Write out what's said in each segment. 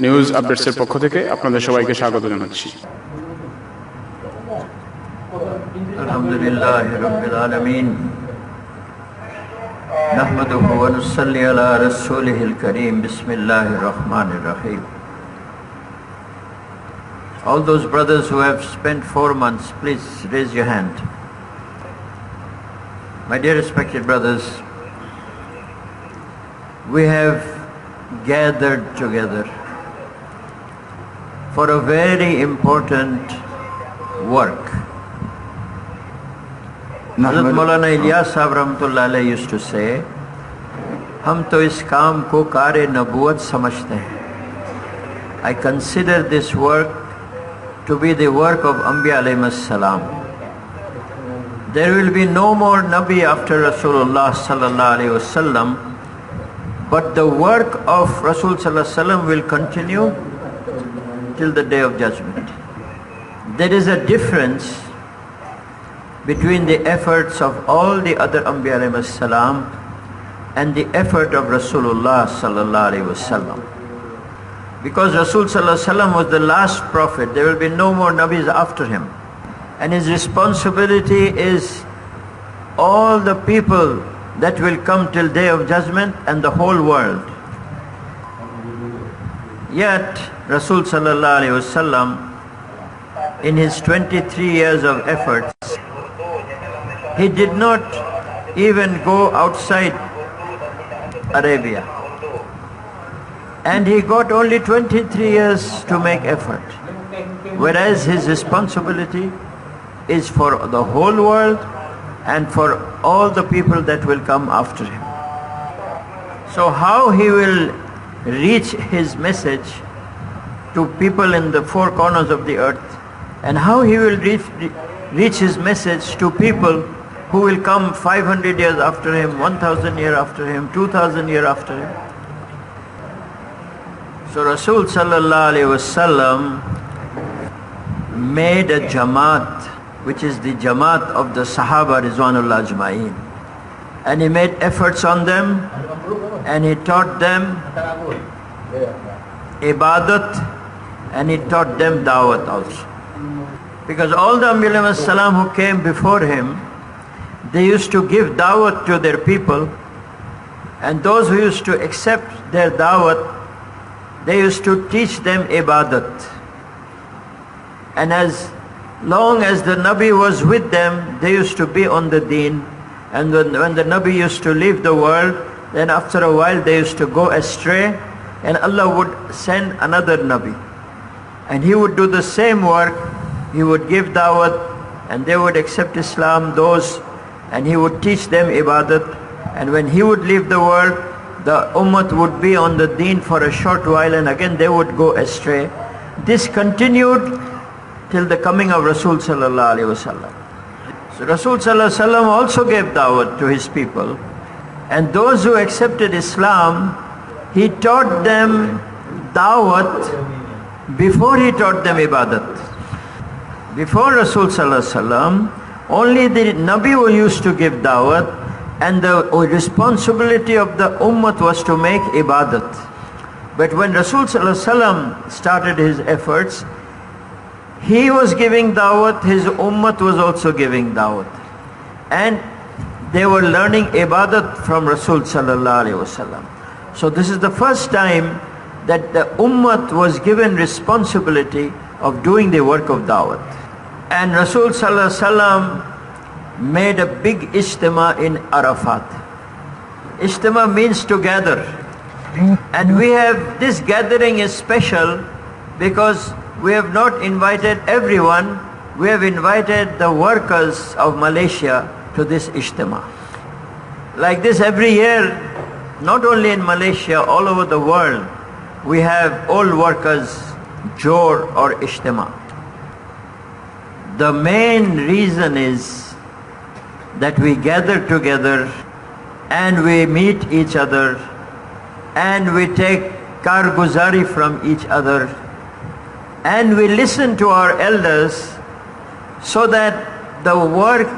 News আপডেটসের পক্ষ থেকে আপনাদের সবাইকে স্বাগত জানাচ্ছি। আলহামদুলিল্লাহি রাব্বিল আলামিন নাহমাদুহু ওয়া নুসাল্লি আলা রাসূলিহিল কারীম বিসমিল্লাহির রহমানির রহিম। All those brothers who have spent 4 months, please raise your hand. My dear respected brothers, we have gathered together for a very important work. Hazrat Maulana Ilyas Sahab Rahmatullah Alayhi used to say, "Hum to is kaam ko kare nabuwat samajhte hain." I consider this work to be the work of Anbiya alayhimus salam. There will be no more Nabi after Rasulullah sallallahu alayhi wasallam, but the work of Rasul sallallahu alayhi wasallam will continue till the day of judgment. There is a difference between the efforts of all the other Anbiya alayhimus salam and the effort of Rasulullah sallallahu alayhi wasallam. Because Rasul sallallahu alayhi wasallam was the last prophet, there will be no more Nabis after him. And his responsibility is all the people that will come till day of judgment and the whole world. Yet Rasul sallallahu alayhi wasallam, in his 23 years of efforts, he did not even go outside Arabia. And he got only 23 years to make effort. Whereas his responsibility is for the whole world and for all the people that will come after him. So how he will reach his message to people in the 4 corners of the earth, and how he will reach his message to people who will come 500 years after him, 1000 years after him, 2000 years after him. So Rasul sallallahu alayhi wasallam made a Jamat, which is the Jamat of the Sahaba Rizwanullah Ajma'in. And he made efforts on them, and he taught them Ibadat, and he taught them Dawat also. Because all the Anbiya alayhimus salam who came before him, they used to give Dawat to their people, and those who used to accept their Dawat, they used to teach them Ibadat. And as long as the Nabi was with them, they used to be on the deen. And when the Nabi used to leave the world, then after a while they used to go astray, and Allah would send another Nabi. And he would do the same work. He would give Dawat, and they would accept Islam, and he would teach them Ibadat. And when he would leave the world, the Ummah would be on the deen for a short while, and again they would go astray. This continued till the coming of Rasul sallallahu alayhi wasallam. So Rasul sallallahu alayhi wasallam also gave Dawat to his people, and those who accepted Islam, he taught them Dawat before he taught them Ibadat. Before Rasul sallallahu alayhi wasallam, only the Nabi who used to give Dawat, and the responsibility of the Ummah was to make Ibadat. But when Rasul sallallahu alayhi wasallam started his efforts, he was giving Dawat, his Ummah was also giving Dawat. And they were learning Ibadat from Rasul sallallahu alayhi wasallam. So this is the first time that the Ummah was given responsibility of doing the work of Dawat. And Rasul sallallahu alayhi wasallam made a big Ijtema in Arafat. Ijtema means to gather. And this gathering is special because we have not invited everyone, we have invited the workers of Malaysia to this Ijtema. Like this every year, not only in Malaysia, all over the world, we have all workers Joor or Ijtema. The main reason is that we gather together and we meet each other and we take karguzari from each other and we listen to our elders, so that the work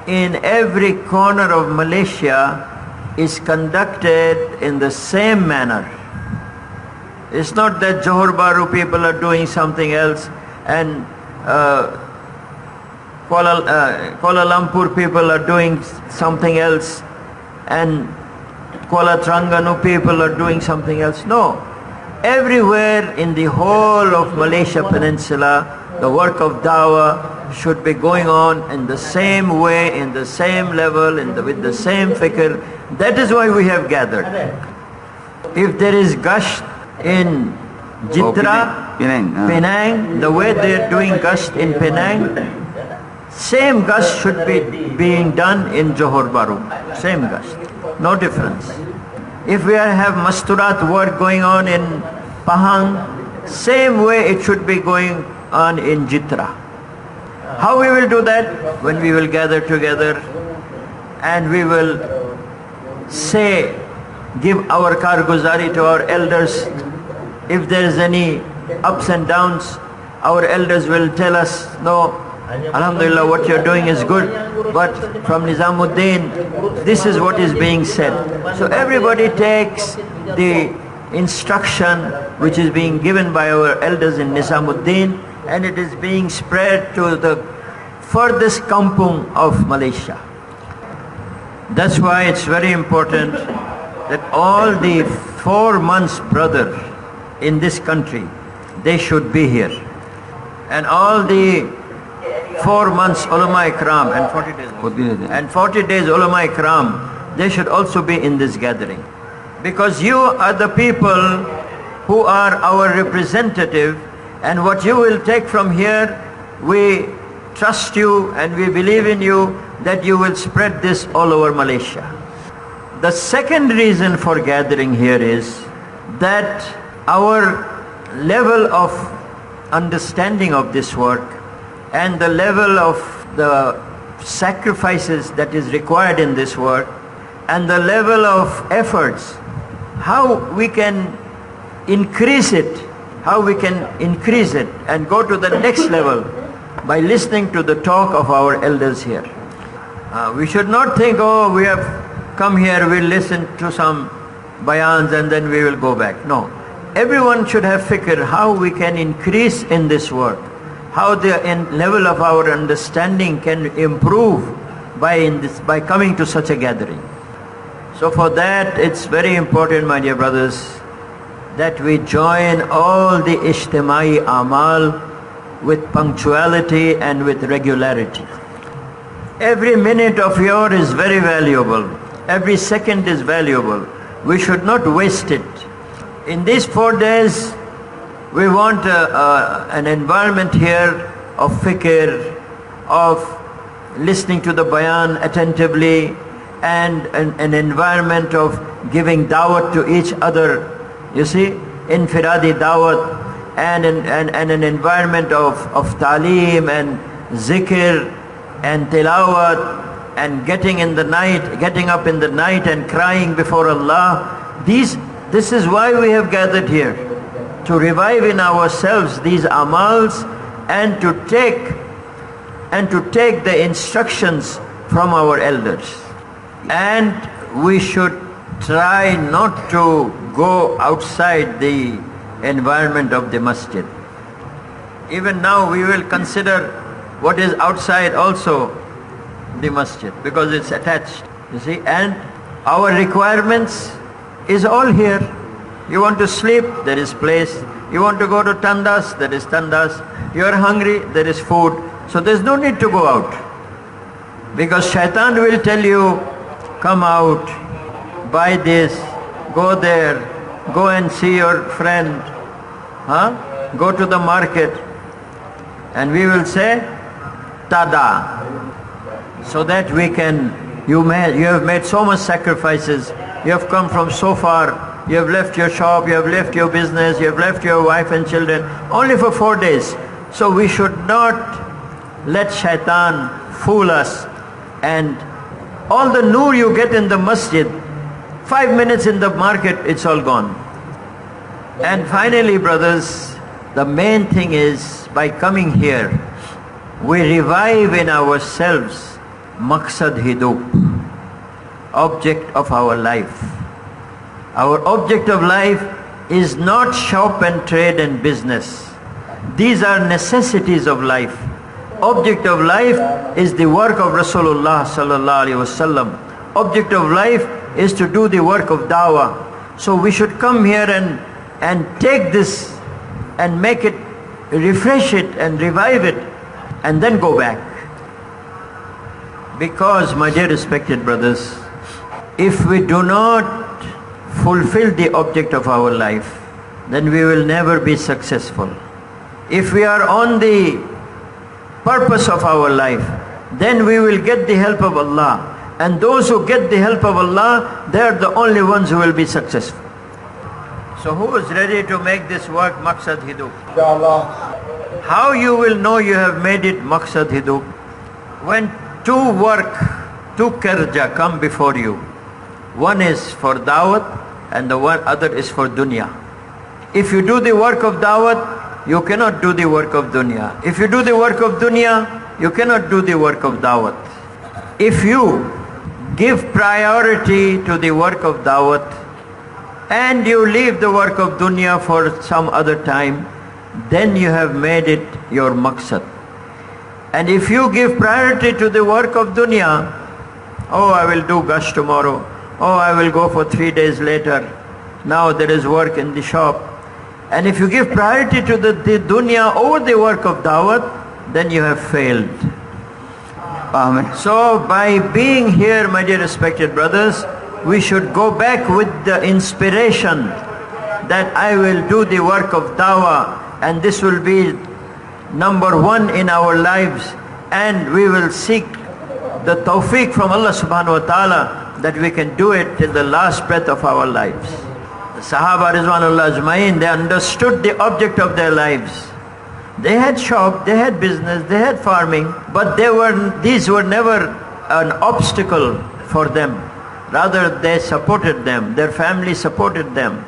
in every corner of Malaysia is conducted in the same manner. It's not that Johor Bahru people are doing something else and Kuala Lumpur people are doing something else and Kuala Terengganu people are doing something else. No. Everywhere in the whole of Malaysia Peninsula, the work of dawah should be going on in the same way, in the same level, with the same fikr. That is why we have gathered. If there is gasht in Jitra, Penang, the way they are doing gasht in Penang, same gasht should be being done in Johor Bahru. Same gasht, no difference. If we have masturat work going on in Pahang, same way it should be going on in Jitra. How we will do that? When we will gather together and we will say, give our karguzari to our elders. If there is any ups and downs, our elders will tell us, no, Alhamdulillah, what you're doing is good, but from Nizamuddin, this is what is being said. So everybody takes the instruction which is being given by our elders in Nizamuddin, and it is being spread to the furthest kampung of Malaysia. That's why it's very important that all the 4 months brother in this country, they should be here. And all the 4 months ulama ikram and 40 days ulama ikram, they should also be in this gathering. Because you are the people who are our representative, and what you will take from here, we trust you and we believe in you that you will spread this all over Malaysia. The second reason for gathering here is that our level of understanding of this work and the level of the sacrifices that is required in this work and the level of efforts, how we can increase it, and go to the next level by listening to the talk of our elders here. We should not think, oh, we have come here, we'll listen to some bayans and then we will go back. No. Everyone should have fikr how we can increase in this work, how the level of our understanding can improve by coming to such a gathering. So for that, it's very important, my dear brothers, that we join all the ijtimai amal with punctuality and with regularity. Every minute of yours is very valuable. Every second is valuable. We should not waste it. In these 4 days, we want an environment here of fikr, of listening to the bayan attentively, and an environment of giving dawat to each other. You see, infiradi dawat, and an environment of taaleem and zikr and tilawat, and getting up in the night and crying before Allah. This is why we have gathered here, to revive in ourselves these amals and to take the instructions from our elders. And we should try not to go outside the environment of the masjid. Even now we will consider what is outside also the masjid, because it's attached, you see, and our requirements is all here. You want to sleep, there is place. You want to go to tandas, there is tandas. You are hungry, there is food. So there's no need to go out, because shaitan will tell you, come out, buy this, go there, go and see your friend, go to the market, and we will say tada, so that we can, you have made so much sacrifices, you have come from so far, you have left your shop, you have left your business, you have left your wife and children only for 4 days. So we should not let shaitan fool us, and all the noor you get in the masjid, 5 minutes in the market, it's all gone. And finally, brothers, the main thing is, by coming here, we revive in ourselves maqsad hidub, object of our life. Our object of life is not shop and trade and business. These are necessities of life. Object of life is the work of Rasulullah sallallahu alaihi wasallam. Object of life is to do the work of dawah. So we should come here and take this and make it, refresh it and revive it, and then go back. Because, my dear respected brothers, if we do not fulfill the object of our life, then we will never be successful. If we are on the purpose of our life, then we will get the help of Allah. And those who get the help of Allah, they are the only ones who will be successful. So who is ready to make this work maqsad hidu? How you will know you have made it maqsad hidu? When two karja come before you. One is for dawat and the one other is for dunya. If you do the work of dawat, you cannot do the work of dunya. If you do the work of dunya, you cannot do the work of dawat. If you give priority to the work of dawat and you leave the work of dunya for some other time, then you have made it your maqsad. And if you give priority to the work of dunya, oh, I will do gush tomorrow, oh, I will go for 3 days later, now there is work in the shop. And if you give priority to the dunya over the work of dawat, then you have failed. Amen. So by being here, my dear respected brothers, we should go back with the inspiration that I will do the work of dawah, and this will be number one in our lives, and we will seek the tawfiq from Allah subhanahu wa ta'ala that we can do it till the last breath of our lives. The Sahaba Rizwanullah Ajmain, they understood the object of their lives. They had shop, they had business, they had farming, but these were never an obstacle for them. Rather, they supported them, their family supported them,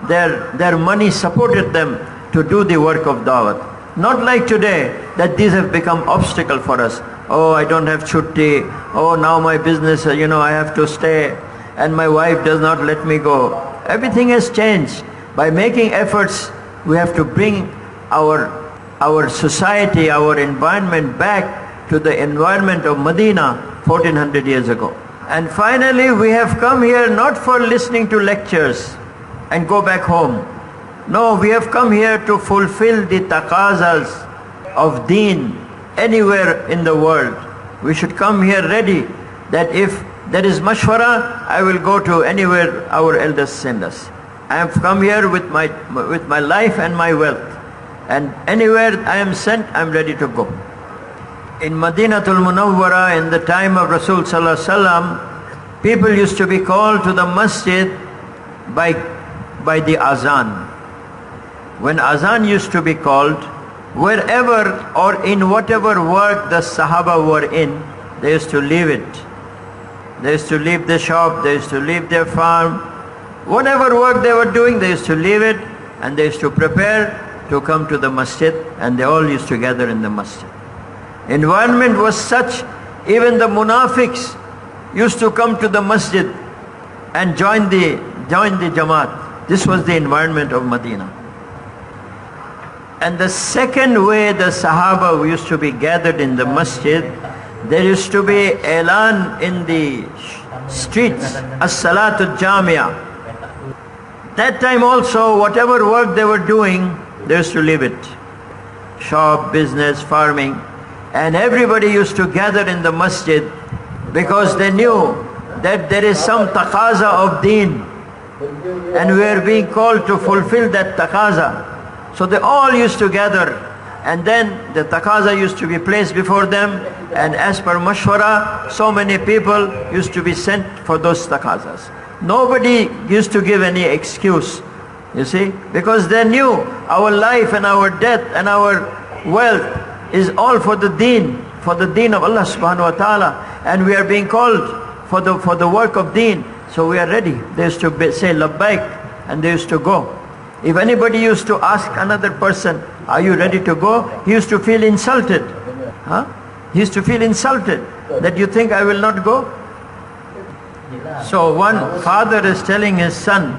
their money supported them to do the work of dawat. Not like today, that these have become obstacle for us. Oh, I don't have chutti. Oh, now my business, I have to stay, and my wife does not let me go. Everything has changed. By making efforts, we have to bring our society, our environment back to the environment of Medina 1400 years ago. And finally, we have come here not for listening to lectures and go back home. No, we have come here to fulfill the taqazas of deen anywhere in the world. We should come here ready that if there is mashwara, I will go to anywhere our elders send us. I have come here with my life and my wealth. And anywhere I am sent, I am ready to go. In Madinatul Munawwara, in the time of Rasul Sallallahu Alaihi Wasallam, people used to be called to the masjid by the azan. When azan used to be called, wherever or in whatever work the Sahaba were in, they used to leave it. They used to leave the shop, they used to leave their farm. Whatever work they were doing, they used to leave it and they used to prepare to come to the masjid, and they all used to gather in the masjid. Environment was such, even the munafiqs used to come to the masjid and join the Jamat. This was the environment of Medina. And the second way the Sahaba used to be gathered in the masjid, there used to be elan in the streets, as-salatul jamia. That time also, whatever work they were doing, they used to leave it. Shop, business, farming. And everybody used to gather in the masjid because they knew that there is some taqaza of deen. And we are being called to fulfill that taqaza. So they all used to gather, and then the taqaza used to be placed before them, and as per mashwara, so many people used to be sent for those taqazas. Nobody used to give any excuse, you see, because they knew our life and our death and our wealth is all for the deen of Allah subhanahu wa ta'ala, and we are being called for the work of deen, so we are ready. They used to say labbaik, and they used to go. If anybody used to ask another person, are you ready to go? He used to feel insulted. He used to feel insulted that you think I will not go. So one father is telling his son,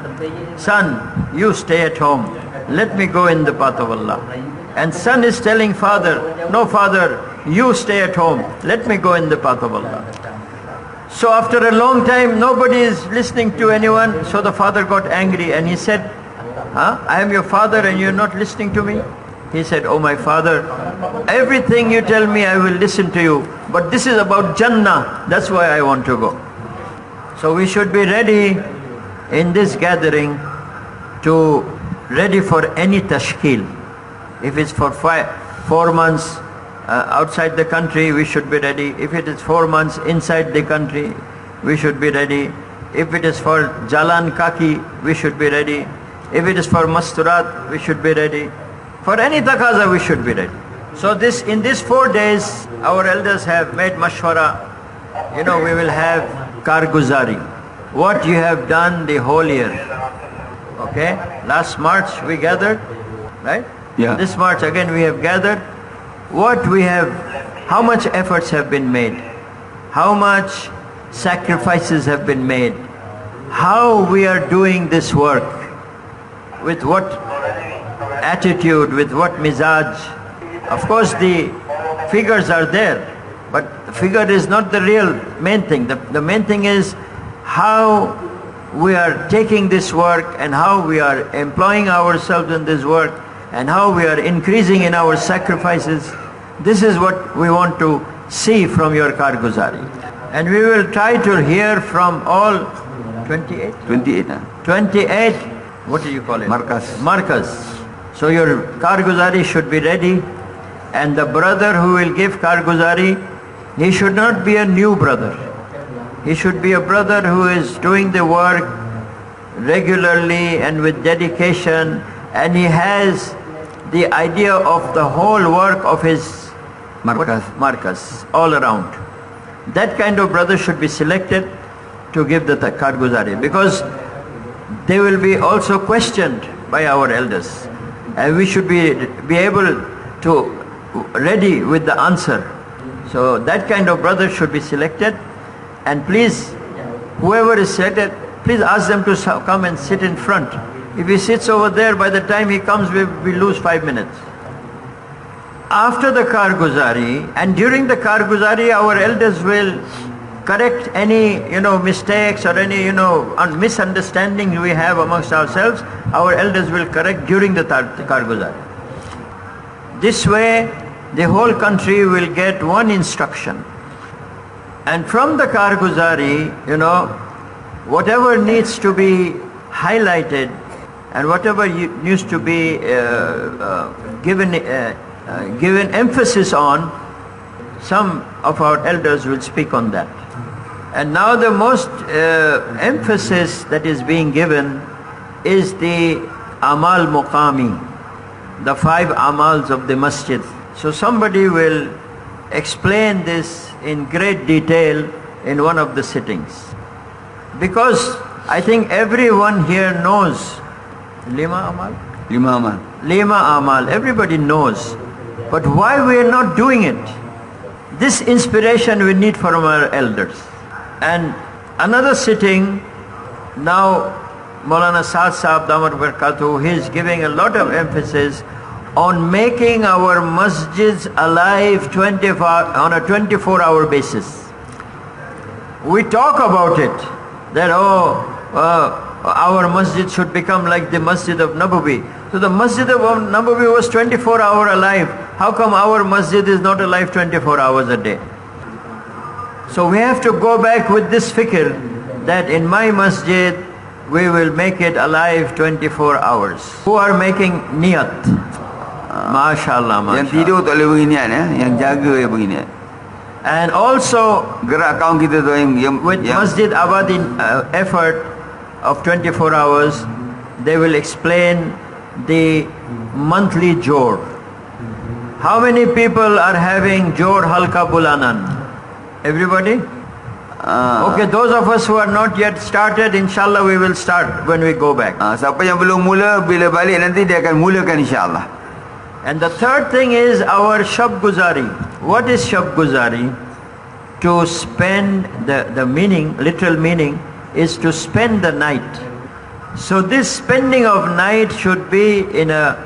son, you stay at home. Let me go in the path of Allah. And son is telling father, no father, you stay at home. Let me go in the path of Allah. So after a long time, nobody is listening to anyone. So the father got angry and he said, I am your father and you're not listening to me? He said, oh my father, everything you tell me I will listen to you. But this is about Jannah. That's why I want to go. So we should be ready in this gathering to ready for any tashkil. If it's for 4 months outside the country, we should be ready. If it is 4 months inside the country, we should be ready. If it is for Jalan Kaki, we should be ready. If it is for Masturat, we should be ready. For any taqaza, we should be ready. So in these 4 days, our elders have made mashwara. We will have karguzari. What you have done the whole year. Okay? Last March we gathered, right? Yeah. This March again we have gathered. How much efforts have been made? How much sacrifices have been made? How we are doing this work? With what attitude, with what mizaj? Of course the figures are there, but the figure is not the real main thing. The main thing is how we are taking this work and how we are employing ourselves in this work and how we are increasing in our sacrifices. This is what we want to see from your karguzari. And we will try to hear from all 28? 28. 28, what do you call it? Markas. So your karguzari should be ready, and the brother who will give karguzari, he should not be a new brother. He should be a brother who is doing the work regularly and with dedication, and he has the idea of the whole work of his markas all around. That kind of brother should be selected to give the karguzari, because they will be also questioned by our elders, and we should be able to ready with the answer. So that kind of brother should be selected, and please, whoever is selected, please ask them to come and sit in front. If he sits over there, by the time he comes, we lose 5 minutes. After the karguzari and during the karguzari, our elders will correct any mistakes or any misunderstandings we have amongst ourselves. Our elders will correct during the karguzari. This way the whole country will get one instruction, and from the karguzari, whatever needs to be highlighted and whatever needs to be given emphasis on, some of our elders will speak on that. And now the most emphasis that is being given is the amal muqami, the 5 amals of the masjid. So somebody will explain this in great detail in one of the sittings, because I think everyone here knows Lima amal, everybody knows. But why we are not doing it? This inspiration we need from our elders. And another sitting, now Maulana Saad Sahab Damar Barakatuh, he is giving a lot of emphasis on making our masjids alive on a 24-hour basis. We talk about it, that our masjid should become like the Masjid of Nabawi. So the Masjid of Nabawi was 24-hour alive. How come our masjid is not alive 24 hours a day? So we have to go back with this fikr that in my masjid we will make it alive 24 hours. Who are making niyat? MashaAllah, Yang tidur tak boleh begini yang jaga begini. And also gerak kaum kita tu yang with Masjid Abadi effort of 24 hours, they will explain the monthly Joor. How many people are having Joor Halka Bulanan? Everybody? Okay, those of us who are not yet started, inshallah we will start when we go back. Siapa yang belum mula, bila balik nanti dia akan mulakan insyaAllah. And the third thing is our Shab Guzari. What is Shab Guzari? to spend, the meaning, literal meaning, is to spend the night. So this spending of night should be in a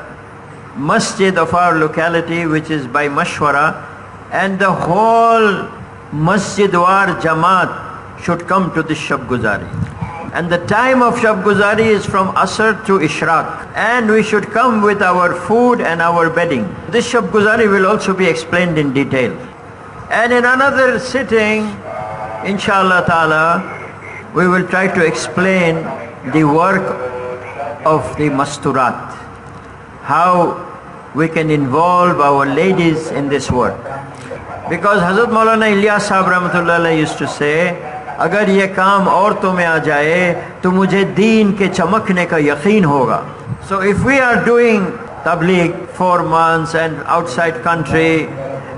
masjid of our locality, which is by mashwara, and the whole masjid war Jamat should come to this Shab Guzari. And the time of Shab Guzari is from Asr to Ishraq. And we should come with our food and our bedding. This Shab Guzari will also be explained in detail. And in another sitting, inshallah ta'ala, we will try to explain the work of the masturat. How we can involve our ladies in this work. Because Hazrat Maulana Ilyas Sahab Rahmatullah Alayhi used to say, अगर ये काम औरतों में आ जाए तो मुझे दीन के चमकने का यकीन होगा. So if we are doing Tabligh 4 months and outside country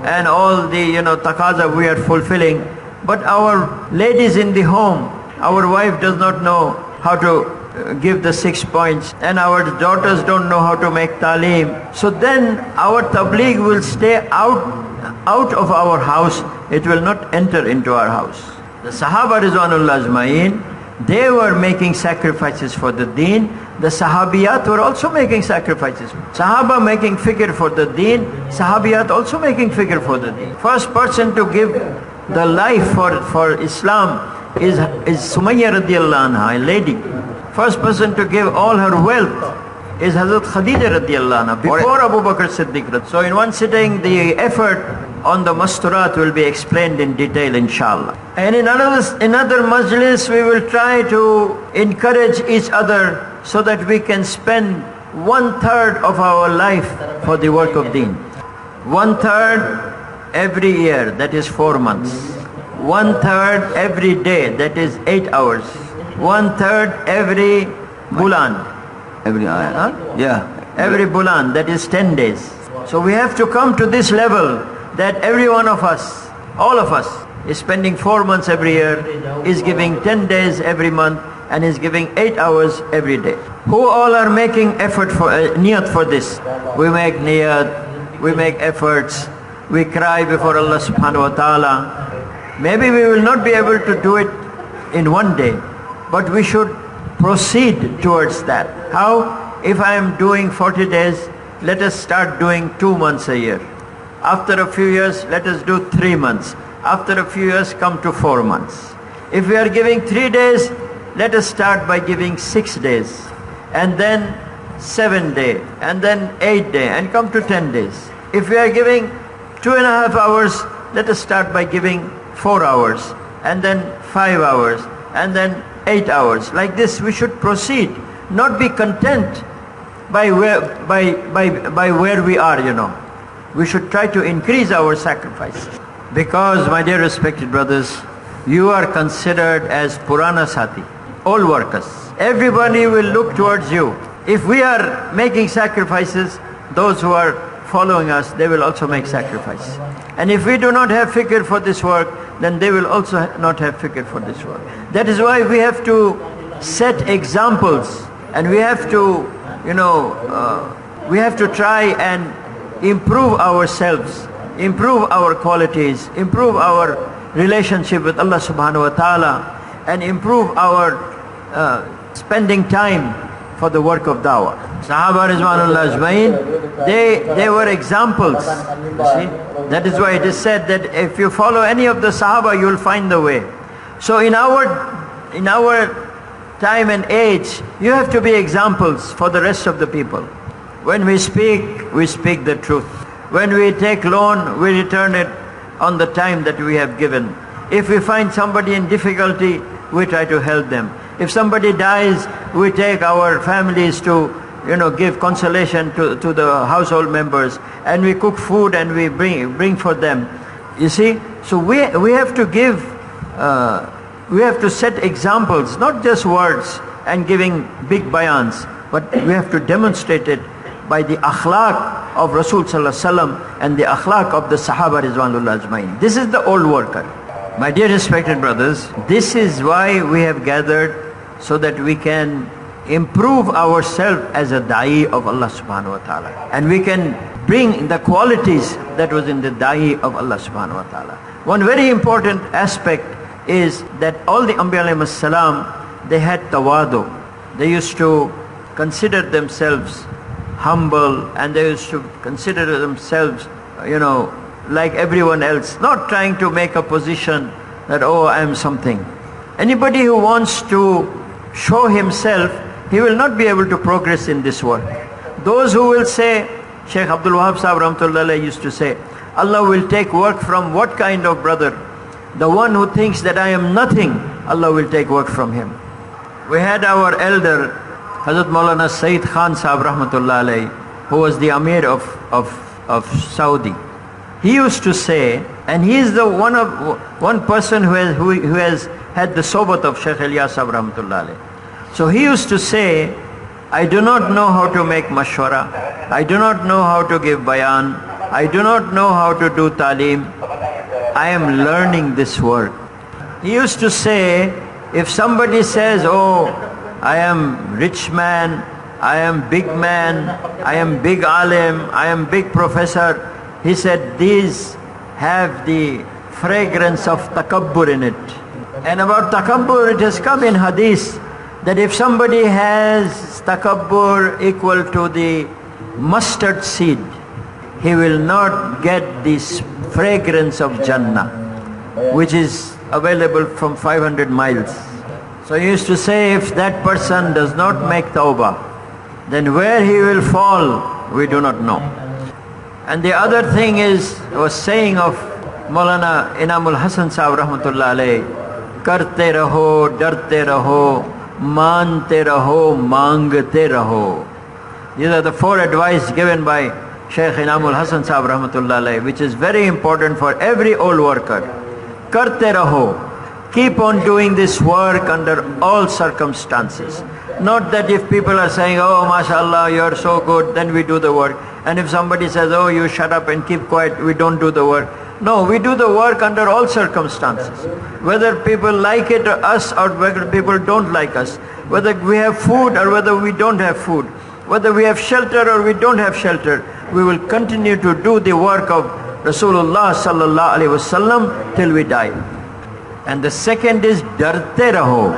and all the taqaza we are fulfilling, but our ladies in the home, our wife does not know how to give the 6 points, and our daughters don't know how to make talim, so then our Tabligh will stay out of our house. It will not enter into our house. The Sahaba Rizwanullah Ajma'in, they were making sacrifices for the deen. The Sahabiyat were also making sacrifices. Sahaba making fikr for the deen, Sahabiyat also making fikr for the deen. First person to give the life for Islam is Sumayya radiallahu anha, a lady. First person to give all her wealth is Hazrat Khadija radiallahu anha, before Abu Bakr Siddiq. So in one sitting, the effort on the masturat will be explained in detail, inshallah. And in another majlis, we will try to encourage each other so that we can spend 1/3 of our life for the work of deen. 1/3 every year, that is 4 months. 1/3 every day, that is 8 hours. 1/3 every bulan. Every bulan, that is 10 days. So we have to come to this level that every one of us, all of us, is spending 4 months every year, is giving 10 days every month, and is giving 8 hours every day. Who all are making effort for niyat for this? We make niyat, we make efforts, we cry before Allah subhanahu wa ta'ala. Maybe we will not be able to do it in one day, but we should proceed towards that. How? If I am doing 40 days, let us start doing 2 months a year. After a few years, let us do 3 months. After a few years, come to 4 months. If we are giving 3 days, let us start by giving 6 days, and then 7 days, and then 8 days, and come to 10 days. If we are giving 2.5 hours, let us start by giving 4 hours, and then 5 hours, and then 8 hours. Like this, we should proceed, not be content by where we are, We should try to increase our sacrifice. Because, my dear respected brothers, you are considered as Purana Sati, all workers. Everybody will look towards you. If we are making sacrifices, those who are following us, they will also make sacrifice. And if we do not have fikr for this work, then they will also not have fikr for this work. That is why we have to set examples, and we have to, we have to try and improve ourselves, improve our qualities, improve our relationship with Allah subhanahu wa ta'ala, and improve our spending time for the work of dawah. Sahaba Rizwanullah Ajma'in, they were examples. You see? That is why it is said that if you follow any of the Sahaba, you will find the way. So in our time and age, you have to be examples for the rest of the people. When we speak the truth. When we take loan, we return it on the time that we have given. If we find somebody in difficulty, we try to help them. If somebody dies, we take our families to, give consolation to the household members, and we cook food and we bring for them. You see, so we have to give, we have to set examples, not just words and giving big bayans, but we have to demonstrate it by the akhlaq of Rasul sallallahu alaihi wasallam and the akhlaq of the Sahaba Rizwanullah Ajma'in. This is the old worker. My dear respected brothers, this is why we have gathered, so that we can improve ourselves as a da'i of Allah subhanahu wa ta'ala. And we can bring the qualities that was in the da'i of Allah subhanahu wa ta'ala. One very important aspect is that all the Anbiya alayhi salam, they had tawadu. They used to consider themselves humble, and they used to consider themselves, like everyone else, not trying to make a position that, oh, I am something. Anybody who wants to show himself, he will not be able to progress in this work. Those who will say, Shaykh Abdul Wahab Sahib Rahmatullah used to say, Allah will take work from what kind of brother? The one who thinks that I am nothing, Allah will take work from him. We had our elder, Hazrat Maulana Sayyid Khan Sahib Rahmatullah alayhi, who was the Amir of Saudi. He used to say, and he is the one person who has had the sobat of Shaykh Ilyas Sahib Rahmatullah alayhi. So he used to say, I do not know how to make mashwara, I do not know how to give bayan, I do not know how to do talim, I am learning this work. He used to say, if somebody says, oh, I am rich man, I am big man, I am big alim, I am big professor, he said, these have the fragrance of takabbur in it. And about takabbur, it has come in hadith that if somebody has takabbur equal to the mustard seed, he will not get this fragrance of Jannah, which is available from 500 miles. So he used to say, if that person does not make tawbah, then where he will fall, we do not know. And the other thing is, I was saying of Maulana Inamul Hasan Sahib Rahmatullah alayhi, karte raho, darte raho, mante raho, mangte raho. These are the 4 advice given by Shaykh Inamul Hasan Sahib Rahmatullah alayhi, which is very important for every old worker. Karte raho. Keep on doing this work under all circumstances. Not that if people are saying, oh, mashallah, you are so good, then we do the work. And if somebody says, oh, you shut up and keep quiet, we don't do the work. No, we do the work under all circumstances. Whether people like it or us, or whether people don't like us. Whether we have food or whether we don't have food. Whether we have shelter or we don't have shelter. We will continue to do the work of Rasulullah sallallahu alaihi wasallam till we die. And the second is darte raho.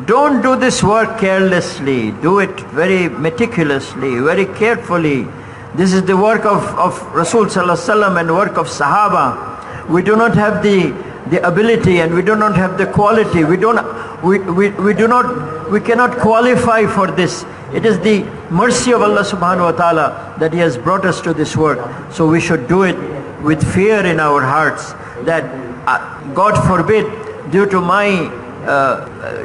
Don't do this work carelessly. Do it very meticulously, very carefully. This is the work of Rasul sallallahu alaihi wasallam and work of Sahaba. We do not have the ability and we do not have the quality. We cannot qualify for this. It is the mercy of Allah subhanahu wa ta'ala that He has brought us to this work. So we should do it with fear in our hearts that God forbid, due to my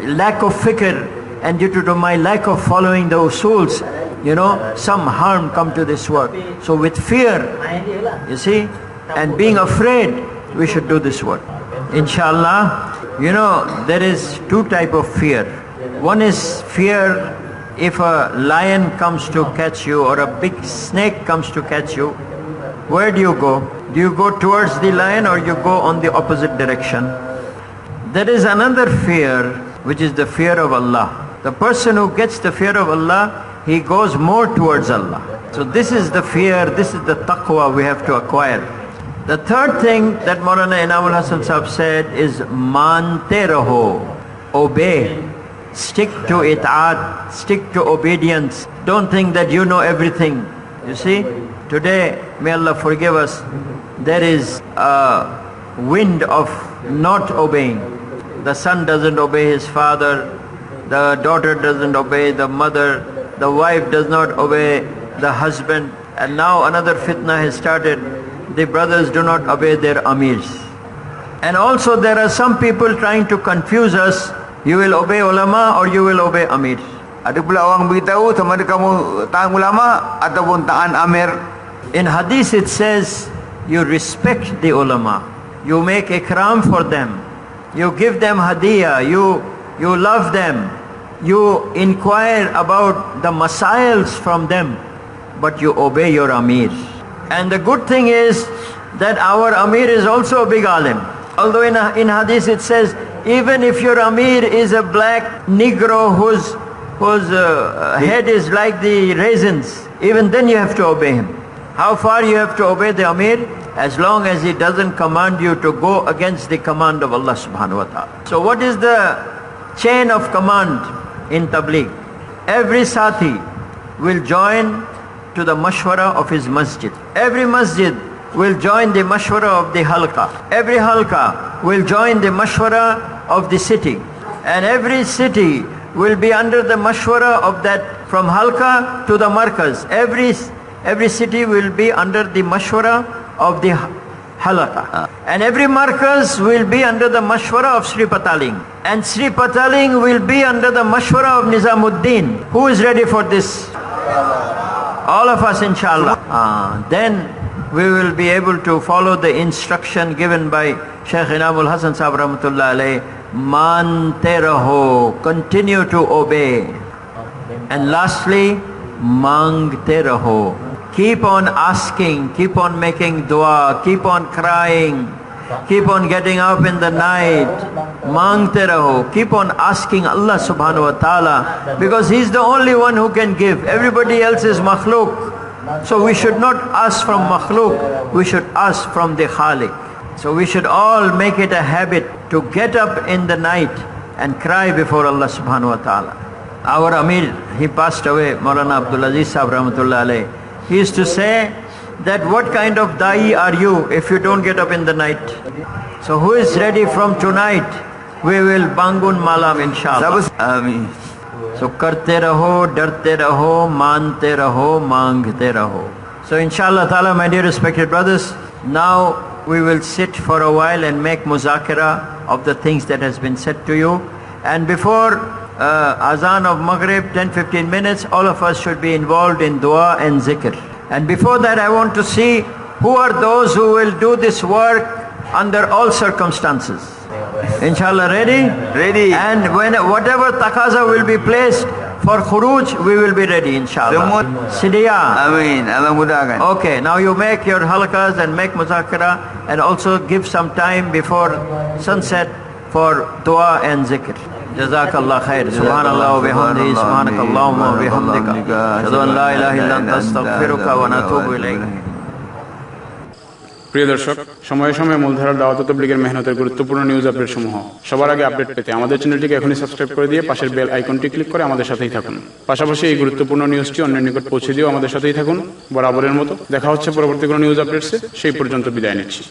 lack of fikr and due to my lack of following the usuls, some harm come to this work. So with fear, you see, and being afraid, we should do this work. Inshallah, there is 2 types of fear. One is fear if a lion comes to catch you or a big snake comes to catch you. Where do you go? Do you go towards the lion or you go on the opposite direction? There is another fear, which is the fear of Allah. The person who gets the fear of Allah, he goes more towards Allah. So this is the fear, this is the taqwa we have to acquire. The third thing that Maulana Inamul Hasan Sahib said is mante raho, obey. Stick to it'at, stick to obedience. Don't think that you know everything. You see, today, may Allah forgive us, there is a wind of not obeying. The son doesn't obey his father, the daughter doesn't obey the mother, the wife does not obey the husband, and now another fitna has started. The brothers do not obey their amirs. And also there are some people trying to confuse us. You will obey ulama or you will obey amir. Ada pula orang beritahu sama ada kamu tahan ulama ataupun tahan amir. In hadith it says, you respect the ulama, you make ikram for them, you give them hadiyah, you love them, you inquire about the masails from them, but you obey your amir. And the good thing is that our amir is also a big alim. Although in hadith it says, even if your amir is a black negro whose head is like the raisins, even then you have to obey him. How far you have to obey the Amir? As long as he doesn't command you to go against the command of Allah subhanahu wa ta'ala. So what is the chain of command in Tabligh? Every Sati will join to the mashwara of his masjid. Every masjid will join the mashwara of the halqa. Every halqa will join the mashwara of the city. And every city will be under the mashwara of that, from halqa to the marakaj. Every city will be under the mashwara of the halqa. And every marakaj will be under the mashwara of Sri Pataling. And Sri Pataling will be under the mashwara of Nizamuddin. Who is ready for this? All of us, inshallah. Then we will be able to follow the instruction given by Shaykh Inamul Hasan Sahib Rahmatullah alayh. Mante raho, continue to obey. And lastly, mangte raho. Keep on asking, keep on making dua, keep on crying, keep on getting up in the night. Mangte raho. Keep on asking Allah subhanahu wa ta'ala, because He's the only one who can give. Everybody else is makhluk. So we should not ask from makhluk, we should ask from the Khaliq. So we should all make it a habit to get up in the night and cry before Allah subhanahu wa ta'ala. Our Amir, he passed away, Maulana Abdul Aziz Sahib Rahmatullah alayh. He used to say that what kind of da'i are you if you don't get up in the night? So who is ready from tonight? We will bangun malam inshallah. Ameen. So karte raho, darte raho, mante raho, mangte raho. So inshallah ta'ala, my dear respected brothers, now we will sit for a while and make muzakara of the things that has been said to you. And before azan of Maghrib, 10-15 minutes, all of us should be involved in dua and zikr. And before that, I want to see who are those who will do this work under all circumstances. Inshallah, ready? Ready. And when whatever taqaza will be placed for khuruj, we will be ready, inshallah. Sidiya. Ameen. Allah mudahkan. Okay, now you make your halaqas and make muzakara, and also give some time before sunset for dua and zikr. Jazakallah khair. Subhanallah wa bihamdihi, subhanakallahumma wa bihamdika, ashhadu an la ilaha illa anta astaghfiruka wa natubu ilayk. প্রিয় দর্শক, সময়ে সময়ে মূলধারার দাওয়াত ও তাবলীগের মেহনতের গুরুত্বপূর্ণ news update সমূহ সবার আগে আপডেট পেতে আমাদের চ্যানেলটিকে এখনই সাবস্ক্রাইব করে দিয়ে পাশের বেল আইকনটি ক্লিক করে আমাদের সাথেই থাকুন। পাশাপাশি এই গুরুত্বপূর্ণ নিউজটি অন্যের নিকট পৌঁছে দিয়েও আমাদের সাথেই থাকুন। বরাবরের মতো দেখা হচ্ছে পরবর্তী কোনো নিউজ আপডেটসে। সেই পর্যন্ত বিদায় নিচ্ছি।